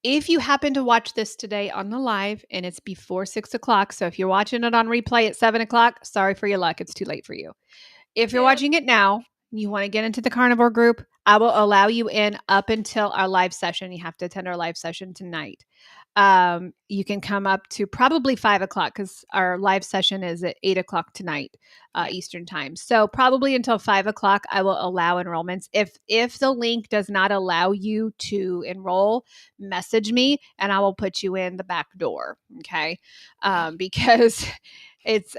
If you happen to watch this today on the live and it's before 6 o'clock, so if you're watching it on replay at 7 o'clock, sorry for your luck. It's too late for you. If you're Yep. watching it now, you want to get into the carnivore group, I will allow you in up until our live session. You have to attend our live session tonight. You can come up to probably 5 o'clock because our live session is at 8 o'clock tonight, Yep. Eastern time. So probably until 5 o'clock, I will allow enrollments. If the link does not allow you to enroll, message me and I will put you in the back door. Okay, Okay. because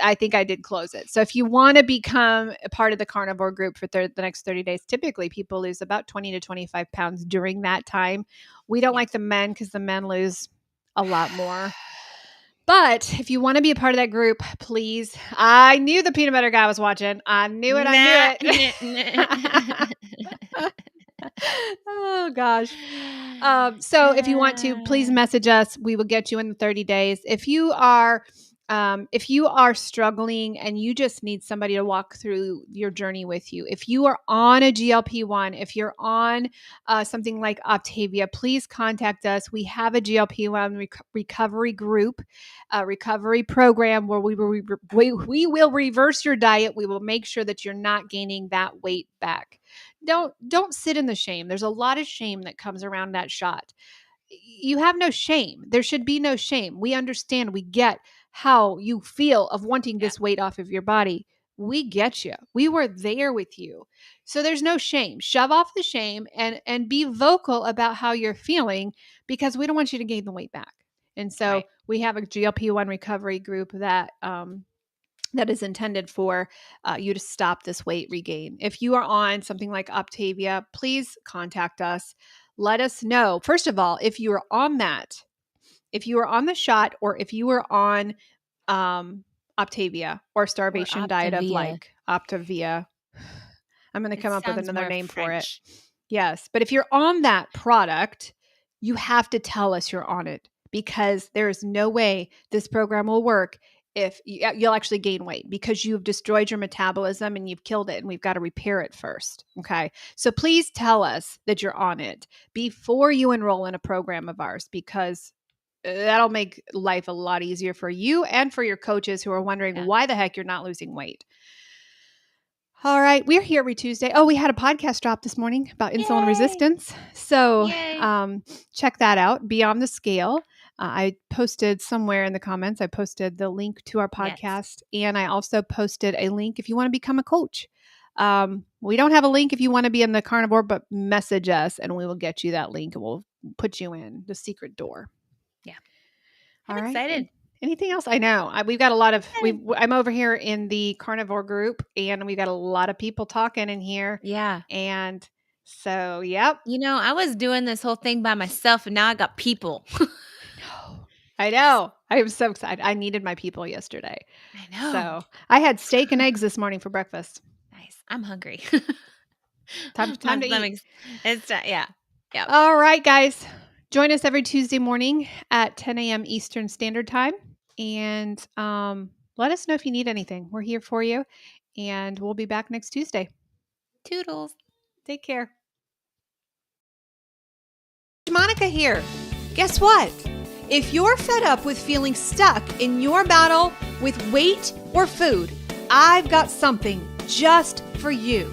I think I did close it. So if you want to become a part of the carnivore group for the next 30 days, typically people lose about 20 to 25 pounds during that time. We don't Yep. like the men because the men lose a lot more. But if you want to be a part of that group, please. I knew the peanut butter guy was watching. I knew it. I knew it. Oh gosh. So if you want to, please message us. We will get you in the 30 days. If you are struggling and you just need somebody to walk through your journey with you, if you are on a GLP-1, if you're on something like Optavia, please contact us. We have a GLP-1 recovery group, recovery program where we will reverse your diet. We will make sure that you're not gaining that weight back. Don't sit in the shame. There's a lot of shame that comes around that shot. You have no shame. There should be no shame. We understand. We get how you feel of wanting Yeah. this weight off of your body. We get you. We were there with you. So there's no shame. Shove off the shame and be vocal about how you're feeling, because we don't want you to gain the weight back. And so Right. we have a GLP-1 recovery group that is intended for you to stop this weight regain. If you are on something like Optavia, please contact us. Let us know, first of all, if you are on that, if you are on the shot, or if you are on Optavia or Or starvation diet of Optavia. like Optavia. I'm going to It come up with sounds another more name for it. French. Yes. But if you're on that product, you have to tell us you're on it, because there is no way this program will work if you'll actually gain weight, because you've destroyed your metabolism and you've killed it, and we've got to repair it first. Okay. So please tell us that you're on it before you enroll in a program of ours, because that'll make life a lot easier for you and for your coaches who are wondering Yeah. why the heck you're not losing weight. All right. We're here every Tuesday. Oh, we had a podcast drop this morning about insulin Yay. resistance. So Yay. check that out. Beyond the Scale. I posted somewhere in the comments, I posted the link to our Yes. podcast. And I also posted a link if you want to become a coach. We don't have a link if you want to be in the carnivore, but message us and we will get you that link and we'll put you in the secret door. Yeah. All I'm right. excited. Anything else? I know we've got a lot of, I'm over here in the carnivore group and we've got a lot of people talking in here. Yeah. And so, yep. I was doing this whole thing by myself and now I got people. I know. I am so excited. I needed my people yesterday. I know. So I had steak and eggs this morning for breakfast. Nice. I'm hungry. Time to eat. It's yeah. Yeah. All right, guys. Join us every Tuesday morning at 10 a.m. Eastern Standard Time. And let us know if you need anything. We're here for you. And we'll be back next Tuesday. Toodles. Take care. Monica here. Guess what? If you're fed up with feeling stuck in your battle with weight or food, I've got something just for you.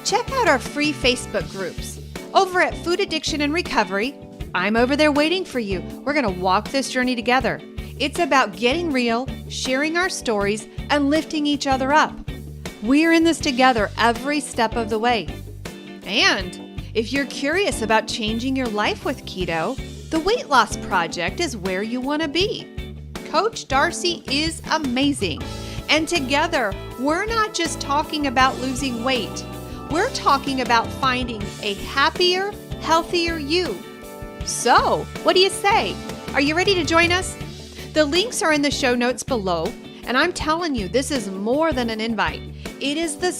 Check out our free Facebook groups. Over at Food Addiction and Recovery, I'm over there waiting for you. We're going to walk this journey together. It's about getting real, sharing our stories, and lifting each other up. We're in this together every step of the way. And if you're curious about changing your life with keto, the Weight Loss Project is where you want to be. Coach Darcy is amazing. And together, we're not just talking about losing weight. We're talking about finding a happier, healthier you. So, what do you say? Are you ready to join us? The links are in the show notes below. And I'm telling you, this is more than an invite. It is the